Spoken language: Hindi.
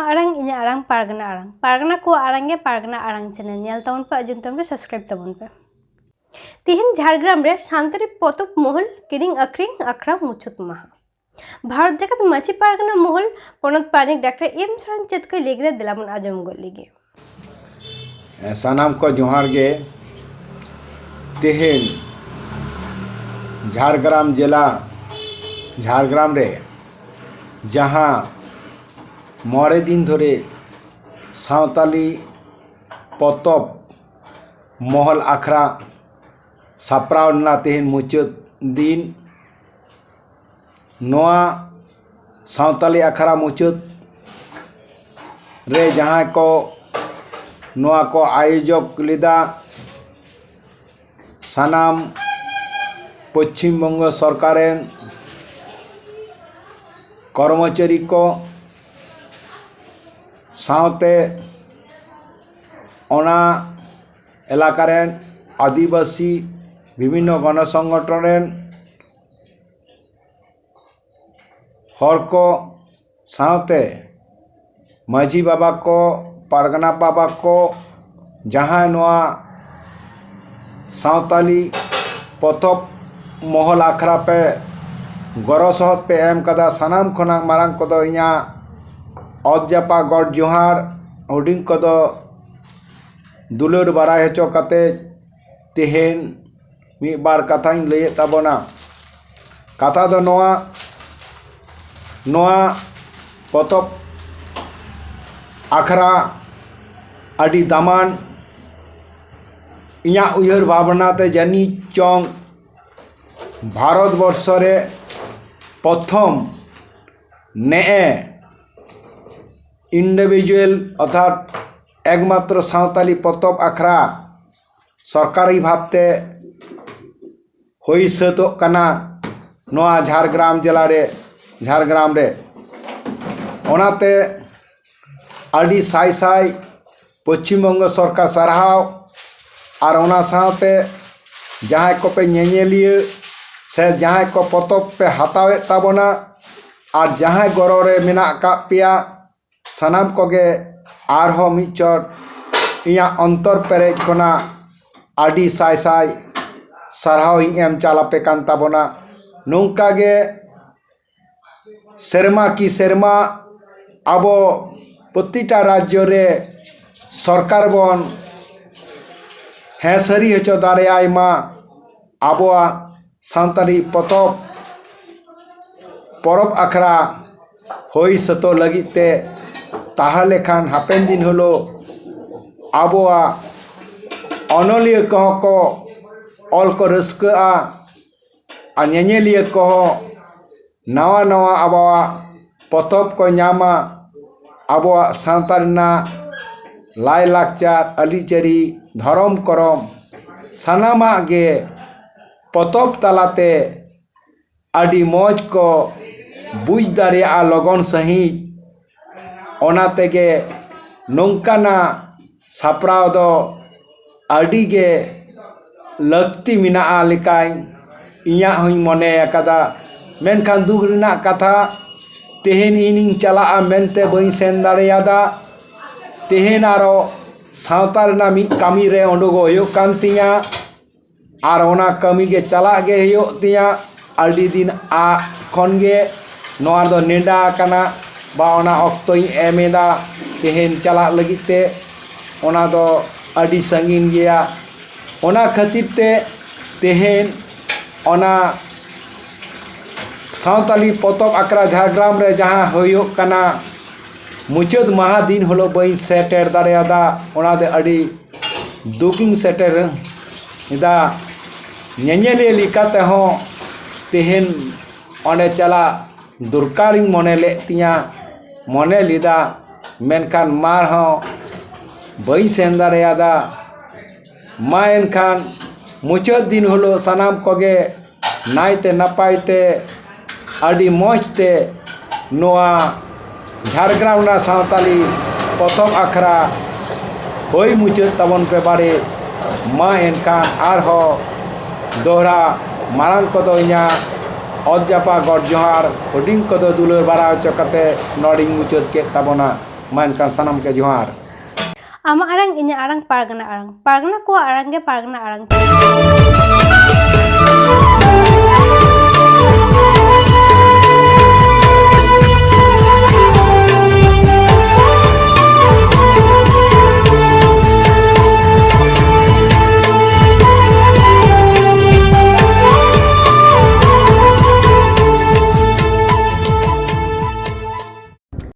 आरang इnya आरang पारगना को आरंगे पारगना आरang चैनल नेल तबन पे अजन तबन पे सब्सक्राइब तबन पे तिहिन झारग्राम रे सानताली पतब महल किरिंग अक्रिंग आखड़ा मुछत महा भारत जगत माची पारगना महल पनत पानिक डॉक्टर एम सरन चेत को लेगरे दिलामन आजम गो लेगे सानाम को जोहार गे तिहिन झारग्राम जिला झारग्राम रे जहाँ मोरे दिन धरे सावताली पतब महल आखड़ा साप्रावना तेहन मुचाद दिन नोआ सावताली आखड़ा मुचाद रे जहाँ को नोआ को आयोजक लेदा सानाम पश्चिम बंग सरकारेन कर्मचारी को सावते ओना एलाकारेन आदिवासी विभिन्न गणसंगठन हर को सावते माझी बाबा को पारगना बाबा को जहाँ नोआ सावताली पतब महल आखड़ा पे गौरव सहत पे एम कदा सानाम खना मारांग को इना अदजापा गॉड जोहार हुडिंग को दुलर बाराय हचो कते तेहेन मी बार कथाइन लय ताबोना कथा दो नोआ पतब आखड़ा अडी दामान इया उयहर भावना ते जानी चोंग भारत वर्ष रे प्रथम ने इंडिविजुअल अर्थात एकमात्र सावताली पतब आखड़ा सरकारी भावते होई सतो कना नोआ झारग्राम जिला रे झारग्राम रे ओनाते आडी साई साई पश्चिम बंग सरकार सारहाव और ओना सावते जहाँ को पे ñeñeliya से जहाँ को पतब पे हतावे ताबोना और जहाँ गौरव रे मेना का पिया सानाम कोगे आरहो मिचर इया अंतर पेरेज कोना आडी साई साई सारहाव एम चालापे कान ताबोना नोंका गे सेरमा की सेरमा आबो प्रतिटा राज्य रे सरकार बन हेसरी हचो दारेयाय मा आबोआ सानताली पतब परब आखड़ा होई सतो लगिते ताहले खान हापेन दिन हलो आबोआ अनलिया कह को ऑल को रस्का आ ñeñeliya कह नवा नवा आबोआ पतब को नामा आबोआ सानतालना लाय लाकचार अलिचरी धरम करम सानामा गे पतब तालाते आडी मौज को बुझ दारेया लगन सही ओना तेगे नोंकाना साप्राव दो आडी गे लगती मिना लेकाय इया हुई मने कदा मेनखान दुख रिना कथा तेहेन इनिंग चला मेनते बई सेन दारेयादा तेहेन आरो सावता रना मी कामी रे ओंडोगो होयो कान तिया आर ओना कामी गे चला गे होयो तिया आडी दिन आ खन गे नोआ दो नेडा काना बा ओना अक्तोई एमेदा तेहेन चला लगिते ओना दो आडी संगीन गया ओना खातिर ते तेहेन ओना सावताली पतब आखड़ा झारग्राम रे जहाँ होयो काना मुचाद महा दिन हलो बई सेटर दारेयादा ओना दे आडी दुकिंग सेटर इदा ñeñeliya लिकाते हो तेहेन ओने चला दुरकारिंग मने ले तिया मने लिदा मेनखान मार हो बई सेन दारेयादा मा एनखान मुचाद दिन हलो सानाम कोगे नायते नापायते आदि मौजते नोआ झारग्राम ना सावताली पथम आखरा होई मुचाद तबन पे बारे मा एनखान आरहो दोहरा मारांग कदो इना अदजापा गड जोहार हुडिंग कदो दुलर बारा चकते नडिंग मुचाद के तबना मा एनखान सानाम के जोहार Ama arang inya arang pargana ko arang ge pargana arang